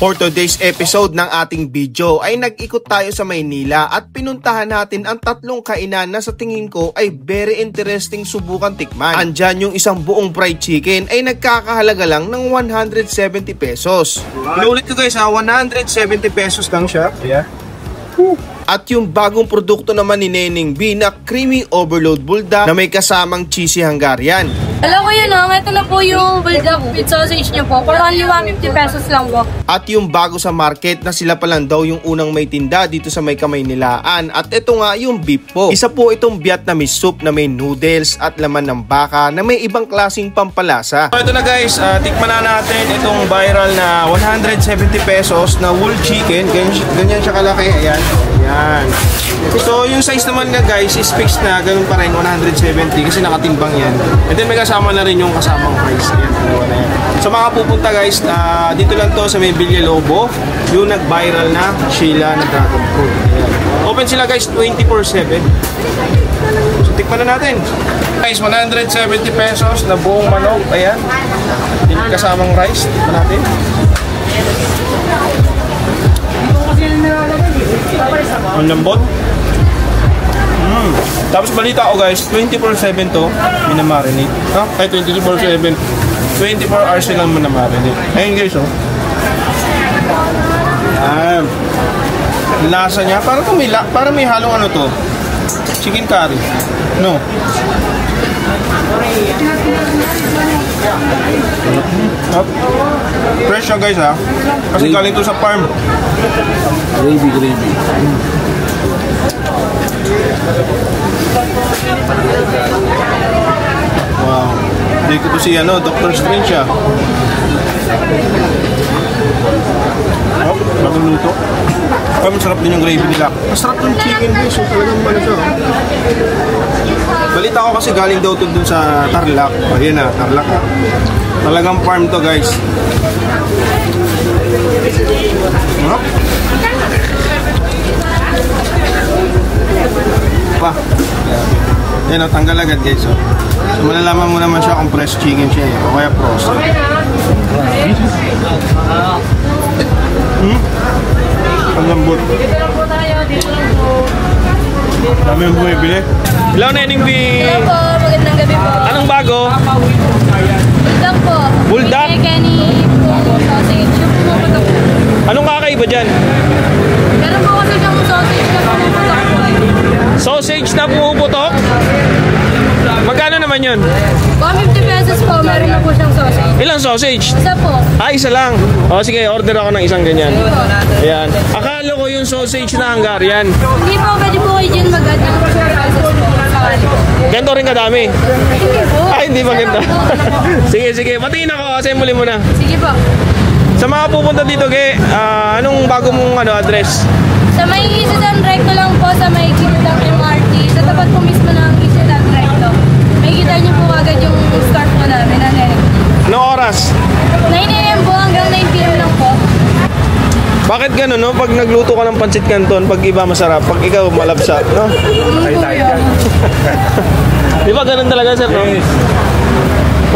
For today's episode ng ating video ay nag-ikot tayo sa Maynila at pinuntahan natin ang tatlong kainan na sa tingin ko ay very interesting subukan tikman. Andyan yung isang buong fried chicken ay nagkakahalaga lang ng 170 pesos. Inulit ko guys ha, 170 pesos lang siya. Yeah. At yung bagong produkto naman ni Neneng B na Creamy Overload Bulldog na may kasamang cheesy Hungarian. Alam ko yun ito na po yung bulldog with sausage niyo po. For only 150 pesos lang po. At yung bago sa market na sila pa lang daw yung unang may tinda dito sa may Kamaynilaan. At ito nga yung beef po. Isa po itong Vietnamese soup na may noodles at laman ng baka na may ibang klaseng pampalasa. So ito na guys, tikman na natin itong viral na 170 pesos na whole chicken. Ganyan siya kalaki. Ayan. Ayan. So yung size naman nga guys is fixed na ganun pa rin 170 kasi nakatimbang yan. And then may kasama na rin yung kasamang price. Ayan, dalawa na yan. So mga pupunta guys, dito lang to sa may Villalobo, yung nag-viral na Sheila na Dragon Fruit. Ayan. Open sila guys 24/7. So tikman na natin. Guys, 170 pesos na buong manok. Ayan. Yung kasamang rice. Tikman natin. Ang lambot. Tapos balita ko guys, 24/7 to minamarinate. Ay 24/7. 24 hours silang minamarinate. Ayun guys oh. Ayan. Lasa niya, parang may halong ano to. Chicken curry. No. Fresh siya guys ha. Kasi galing to sa farm. Gravy. Wow. Hindi ko to si Dr. Strange siya. Oh, bagong luto. Masarap din yung gravy nila. Masarap yung chicken guys. So talagang siya. Balita ko kasi galing daw dun sa Tarlac. Ayan na, Tarlac ha. Talagang farm to guys. Pa. Yan o, tanggal agad guys. So malalaman mo naman siya kung fresh chicken siya o kaya frozen. Ang lambot. Dami yung bumibili. Hello, Neneng B. Hello po, magandang gabi po. Anong bago? Bulldog po. Bulldog? Kenny po, sausage. Yung pumuputok po. Anong kakaiba dyan? Meron po kasi yung sausage na pumuputok po. Sausage na pumuputok? Magkano naman yun? 150 pesos po, meron na po siyang sausage. Ilang sausage? Isa po. Isa lang. O sige, order ako ng isang ganyan. Ayan. Akala ko yung sausage na Hungarian. Hindi po, pwede po kayo dyan mag-add ng extra pesos po. Ganito rin kadami? Sige po. Ay, hindi maganda. Sige. Matiin ako kasi muli mo na. Sige po. Sa mga pupunta dito, anong bago mong address? Sa may Isitan Recto lang po, sa may Gilitang MRT. Sa tapat po mismo ng Isitan Recto. May kita niyo po agad yung start po namin na Neneng. Anong oras? 9 AM po hanggang 9 PM lang po. Bakit gano'n, no? Pag nagluto ka ng pancit canton, pag iba masarap, pag ikaw malabsa, no? Ay, tayo. Di ba ganun talaga, sir, no?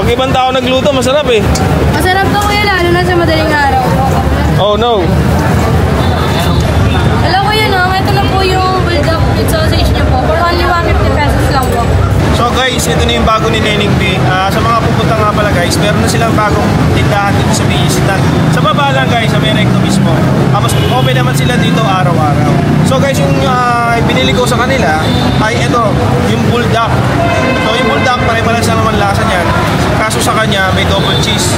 Pag ibang tao nagluto, masarap eh. Masarap to kuya, lalo na sa madaling araw. Oh, no. Alam ko yun, ito na po yung bulldog with sausage niyo po. For only 150 pesos lang po. So guys, ito na yung bago ni Neneng B. Sa mga pupunta nga pala guys, meron na silang bagong tindahan dito sa Bisitan. Sa baba lang guys, sa may recto mismo. Tapos open naman sila dito araw-araw. So guys, yung binili ko sa kanila ay ito, yung bulldog. So yung bulldog, pare-pares lang naman lasa niyan. Kaso sa kanya, may double cheese.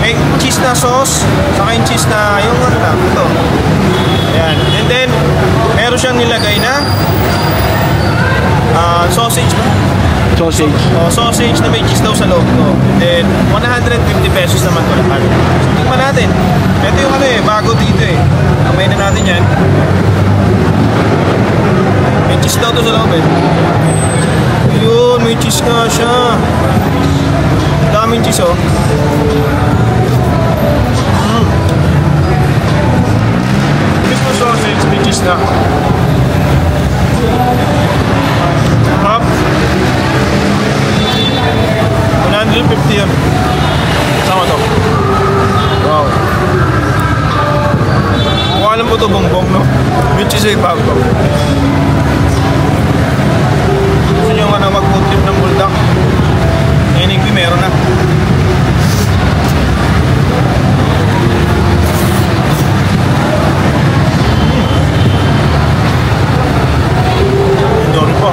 May cheese na sauce, saka yung cheese na yung ito. Ayan. And then, meron siyang nilagay na sausage. Sausage na may cheese daw sa loob ko. And then 150 pesos naman ko lahat. So tingnan natin. Ito yung bago dito eh. Kamay na natin yan. May cheese daw to sa loob eh. Ayun, may cheese nga siya. Daming cheese oh. Mismo sausage, may cheese na. Hop. 150 yan. Sama to. Wow. po ito bongbong, no? With cheese ay bago. Gusto nyo nga na mag-food trip ng buldak? NAP meron na. Doon po.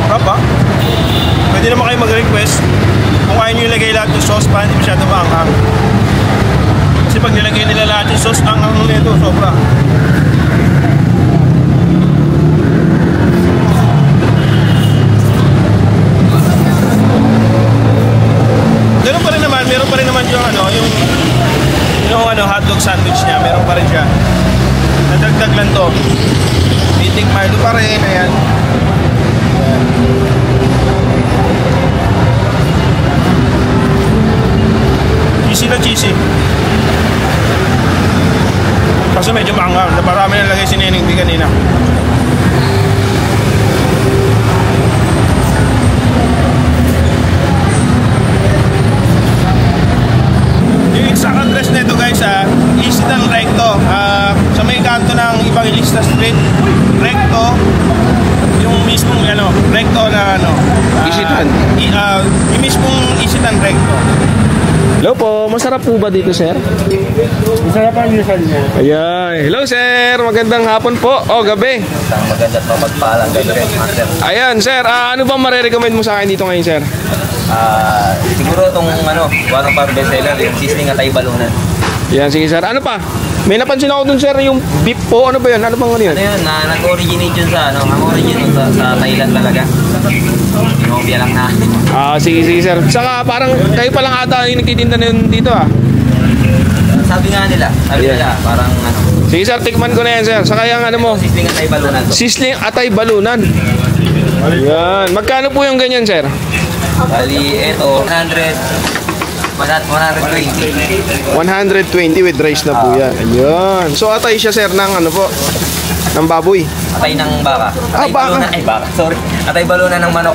Rapa? Pwede naman kayo mag-request kung kaya nyo ilagay lahat yung sauce para hindi masyado maanghang. Kasi pag nilagay nila lahat yung sauce, anghang nito, sobra. Meron pa rin naman yung hotdog sandwich niya, meron pa rin siya. Nadagdag lang to. Meeting Milo pa rin, ayan. Cheesy na cheesy. Kasi medyo maanghang. Naparami na lagay si Neneng di kanina. Yung exact address nito guys, Isitan Recto. Sa may kanto ng Evangelista Street. Recto. Yung mismong Recto na Isitan. Yung mismong Isitan Recto. Hello po, masarap po ba dito, sir? Masarap ang inasal niya. Ayan. Hello, sir. Magandang hapon po. O, gabi. Maganda pa magpaalang gabi, master. Ayan, sir. Ano bang marirecommend mo sa akin dito ngayon, sir? Siguro itong one of our bestseller, yung sizzling atay balunan. Yan, sige, sir. Ano pa? May napansin ako dun, sir, yung beef po. Ano ba yun? Ano bang ano yun? Ano yun, nag-originate yun sa, ang origin yun sa Thailand talaga. Inobia lang na. Sige, sir. Saka parang kayo pa lang ata yung nagtitinda na yun dito, Sabi nila, parang Sige, sir. Tikman ko na yan, sir. Saka yung ano mo? sizzling atay balunan. Sizzling atay balunan. Ayan. Magkano po yung ganyan, sir? Bali, ito, 120. 120 with rice na po yan. Ayun. So, atay siya, sir, ng ano po? Ng baboy. Atay ng baka. Baka. Baka. Sorry. Atay balunan ng manok.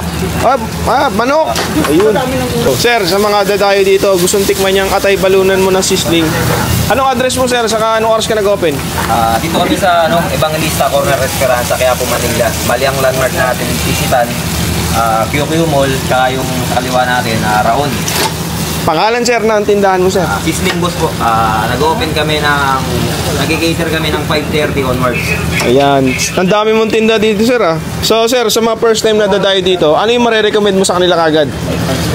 Manok. Ayun. So, sir, sa mga dadayo dito, gustong tikman niyang atay balunan mo ng sizzling. Anong address mo, sir? Saka anong oras ka nag-open? Dito kami sa Evangelista Corner Restaurant sa Quiapo, Manila. Bali ang landmark natin, Isitan, QQ Mall, kaya yung kaliwa natin, Raon. Pangalan, sir, ng tindahan mo, sir? Sizzling Boss po. Nag-open kami nag-cater kami ng 5:30 onwards. Ayan. Ang dami mong tinda dito, sir, So, sir, sa mga first time na dadayo dito, ano yung marirecommend mo sa kanila kagad?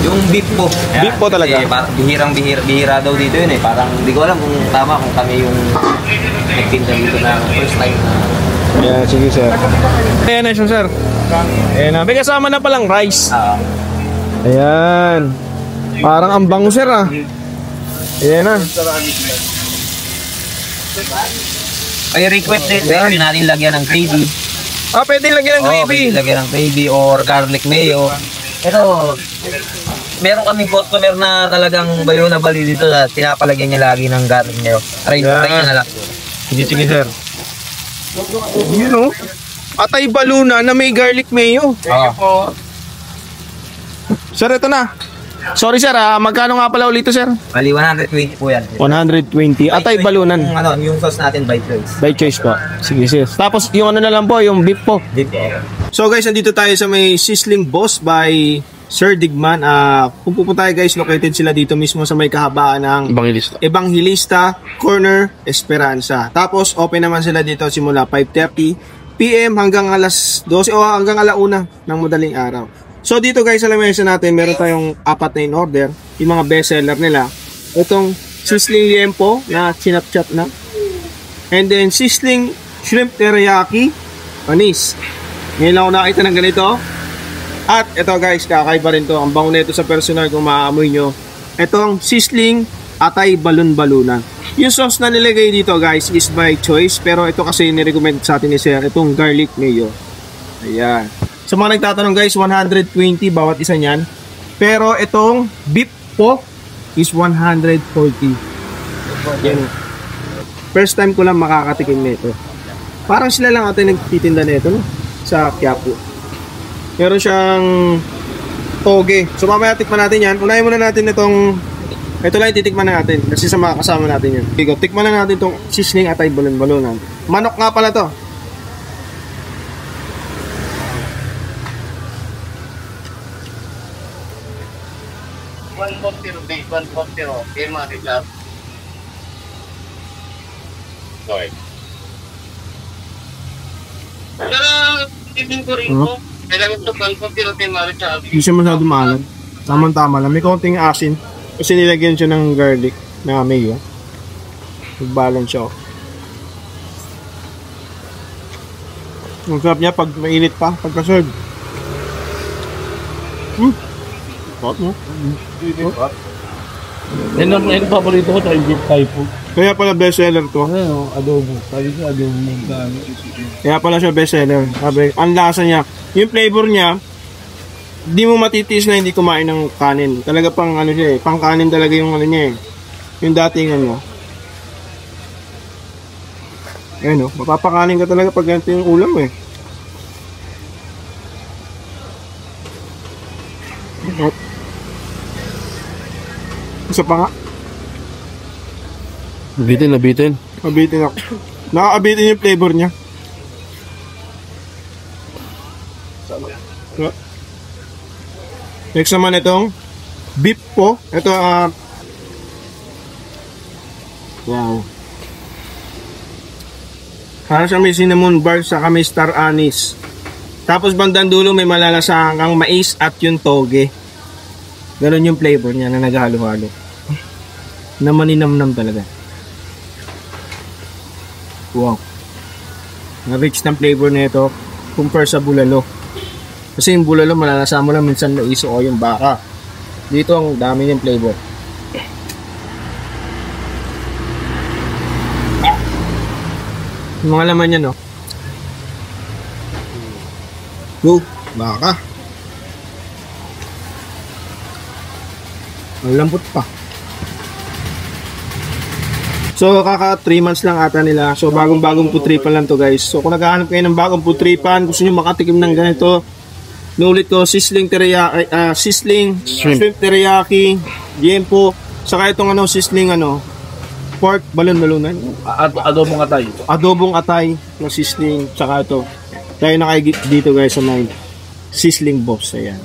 Yung beef po. Beef po talaga? Bihira daw dito yun Parang hindi ko alam kung tama kung kami yung nagtinda dito na first time na. Ayan, sige, sir. Ayan na siya, sir. Ayan na. May kasama na palang rice. Ayan. Parang ang bango, sir, Ayan na. Ay, request din. Pwede natin lagyan ng gravy. Pwede lagyan ng gravy. Pwede lagyan ng gravy or garlic mayo. Ito, meron kaming customer na talagang bayo na bali dito na pinapalagyan niya lagi ng garlic mayo. Try niya na lang. Sige, sir. Yun, atay balunan na may garlic mayo. Sir, ito na. Sorry, sir, magkano nga pala ulit ito, sir? Bali, 120 po yan. 120. Atay balunan. Yung sauce natin by choice. By choice po. Sige, sir. Tapos yung ano na lang po, yung beef po. Beef po. So guys, nandito tayo sa may Sizzling Boss by Sir Digman. Kung pupunta tayo guys, located sila dito mismo sa may kahabaan ng Evangelista Corner Esperanza. Tapos open naman sila dito simula 5:30 PM hanggang alas 12 o hanggang alauna ng madaling araw. So dito guys, sa lamesa natin, meron tayong 4 na in order. Yung mga best seller nila. Itong sizzling liempo na chinap-chap na. And then sizzling shrimp teriyaki panis. Ngayon lang ako nakita ng ganito. At ito guys, kakaiba rin to. Ang bango nito sa personal kung maaamoy nyo. Itong sizzling atay balon-balunan. Yung sauce na nilagay dito guys is by choice. Pero ito kasi nirecommend sa atin ni Sir. Itong garlic mayo. Ayan. Sa mga nagtatanong guys, 120 bawat isa niyan. Pero itong beef po is 140. Yan. First time ko lang makakatikim nito. Parang sila lang ata nagtitinda nito, no? Sa Quiapo. Meron siyang toge. So mamaya tikman natin yan. Unahin muna natin itong Ito lang titikman na natin kasi sa mga kasama natin yun. Ikaw, tikman na natin itong sizzling atay balon-balonan. Manok nga pala to. Okay. Hindi siya masyado maalat. Tamang-tama lang. May konting asin. Kasi nilagyan siya ng garlic na mayo. Nag-balance siya. Ang sarap niya pag mainit pa. Pagka-serve. Hot mo. Yan ang paborito ko tayo beef Thai food. Kaya pala bestseller to. Ano, adobo. Sabi ko adobo ng gano. Kaya pala siya bestseller. Sabi, ang lasa niya. Yung flavor niya, di mo matitiis na hindi kumain ng kanin. Talaga pang ano siya eh. Pang kanin talaga yung ano niya eh. Yung dating ano. Ayun o. Mapapakanin ka talaga pag ganito yung ulam eh. Isa pa nga. Nabitin. Abitin ako. Nakaabitin yung flavor niya. Next naman itong beef po. Ito wow. Parang siya may cinnamon bar sa may star anise. Tapos bandang dulo may malalasang kang mais at yung toge. Ganon yung flavor niya na naghalo-halo. Na maninamnam talaga. Wow. Na-rich ng flavor nito compare sa bulalo. Kasi yung bulalo malalasa mo lang minsan na iso o yung baka. Dito ang dami yung flavor. Yung mga laman niya no. Go, baka. Ang lambot pa. So, kaka 3 months lang ata nila. So, bagong-bagong putripan lang to guys. So, kung naghahanap kayo ng bagong putripan, gusto nyo makatikim ng ganito, nulit ko, sizzling teriyaki, sizzling, shrimp teriyaki, yempo, saka itong ano, sizzling ano, pork balon-balonan. Adobong atay. Adobong atay na sizzling, saka ito. Tayo na kayo dito guys sa may sizzling box. Ayan.